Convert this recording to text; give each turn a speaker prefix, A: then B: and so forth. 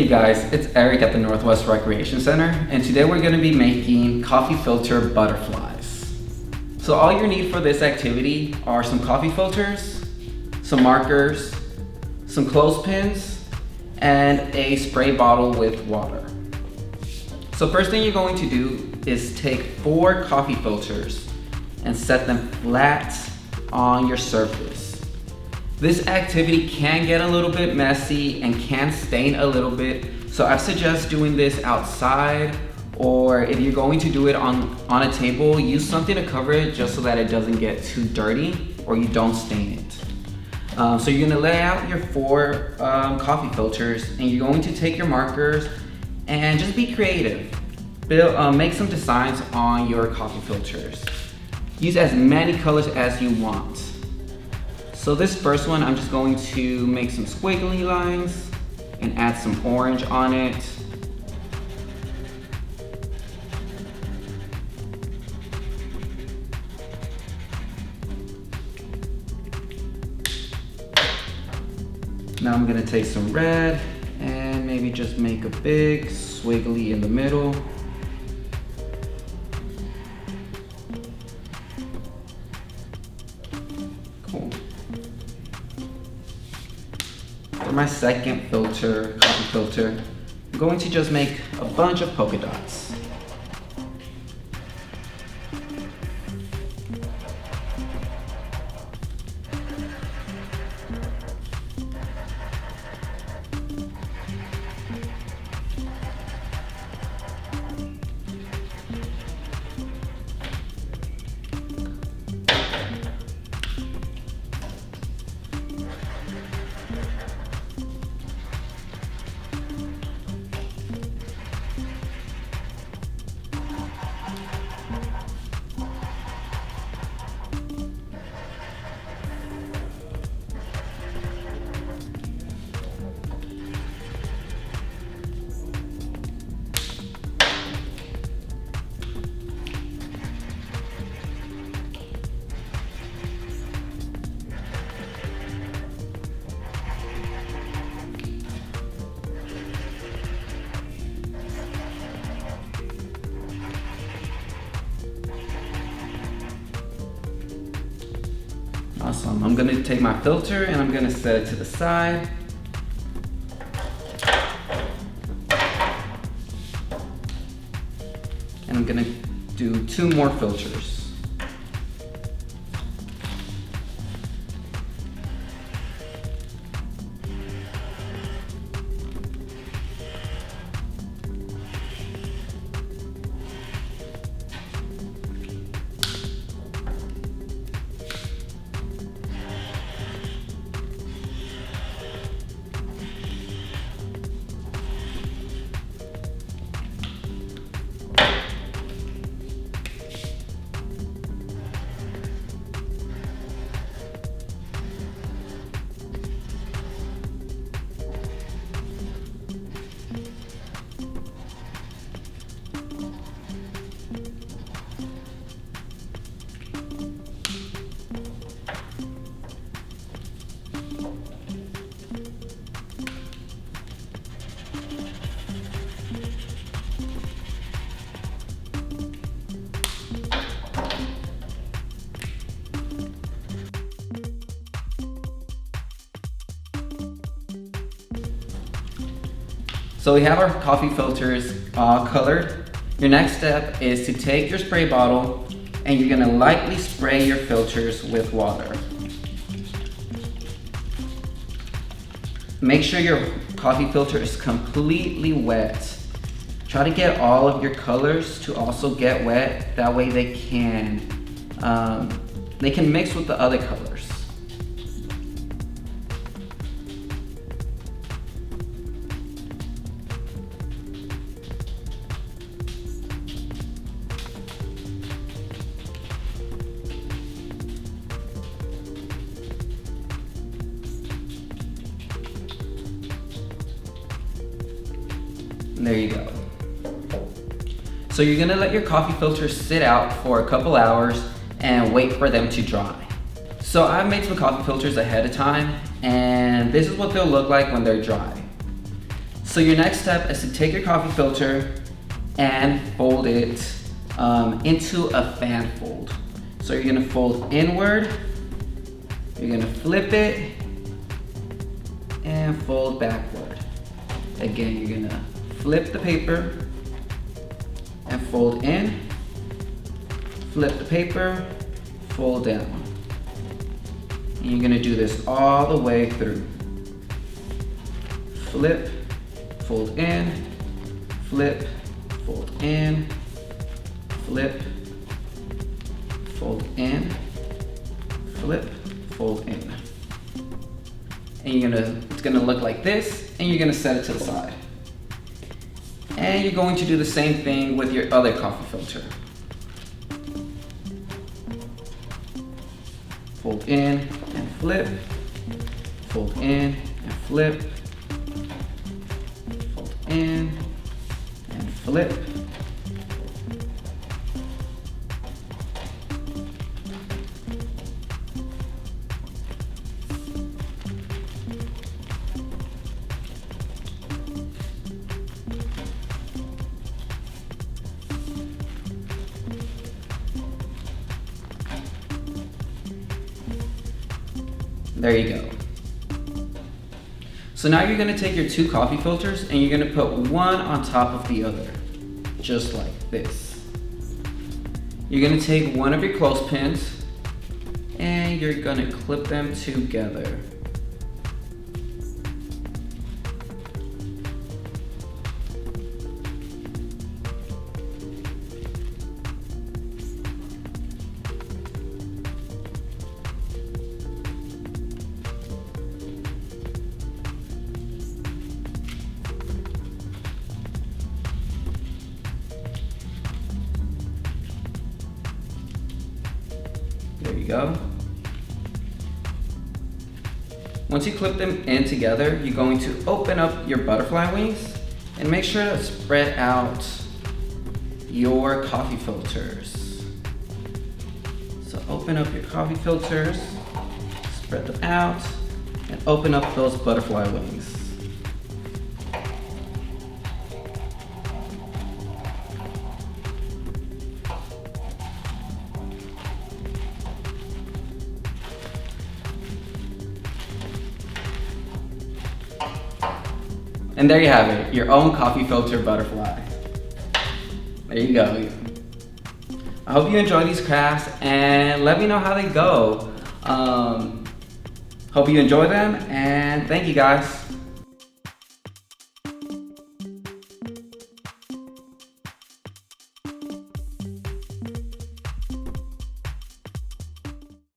A: Hey guys, it's Erik at the Northwest Recreation Center, and today we're going to be making coffee filter butterflies. So all you need for this activity are some coffee filters, some markers, some clothespins, and a spray bottle with water. So first thing you're going to do is take 4 coffee filters and set them flat on your surface. This activity can get a little bit messy and can stain a little bit, so I suggest doing this outside, or if you're going to do it on a table, use something to cover it just so that it doesn't get too dirty or you don't stain it. So you're gonna lay out your 4 coffee filters, and you're going to take your markers and just be creative. Make some designs on your coffee filters. Use as many colors as you want. So this first one, I'm just going to make some squiggly lines and add some orange on it. Now I'm gonna take some red and maybe just make a big squiggly in the middle. Cool. For my second filter, coffee filter, I'm going to just make a bunch of polka dots. Awesome. I'm gonna take my filter and I'm gonna set it to the side. And I'm gonna do 2 more filters. So we have our coffee filters colored. Your next step is to take your spray bottle and you're gonna lightly spray your filters with water. Make sure your coffee filter is completely wet. Try to get all of your colors to also get wet. That way they can mix with the other colors. There you go. So you're gonna let your coffee filters sit out for a couple hours and wait for them to dry. So I made some coffee filters ahead of time, and this is what they'll look like when they're dry. So your next step is to take your coffee filter and fold it into a fan fold. So you're gonna fold inward, you're gonna flip it, and fold backward. Again, you're gonna flip the paper and fold in, flip the paper, fold down. And you're gonna do this all the way through. Flip, fold in, flip, fold in, flip, fold in, flip, fold in. And it's gonna look like this, and you're gonna set it to the side. And you're going to do the same thing with your other coffee filter. Fold in and flip, fold in and flip, fold in and flip. There you go. So now you're gonna take your two coffee filters and you're gonna put one on top of the other, just like this. You're gonna take one of your clothespins and you're gonna clip them together. There you go. Once you clip them in together, you're going to open up your butterfly wings and make sure to spread out your coffee filters. So open up your coffee filters, spread them out, and open up those butterfly wings. And there you have it, your own coffee filter butterfly. There you go. I hope you enjoy these crafts and let me know how they go. Hope you enjoy them and thank you guys.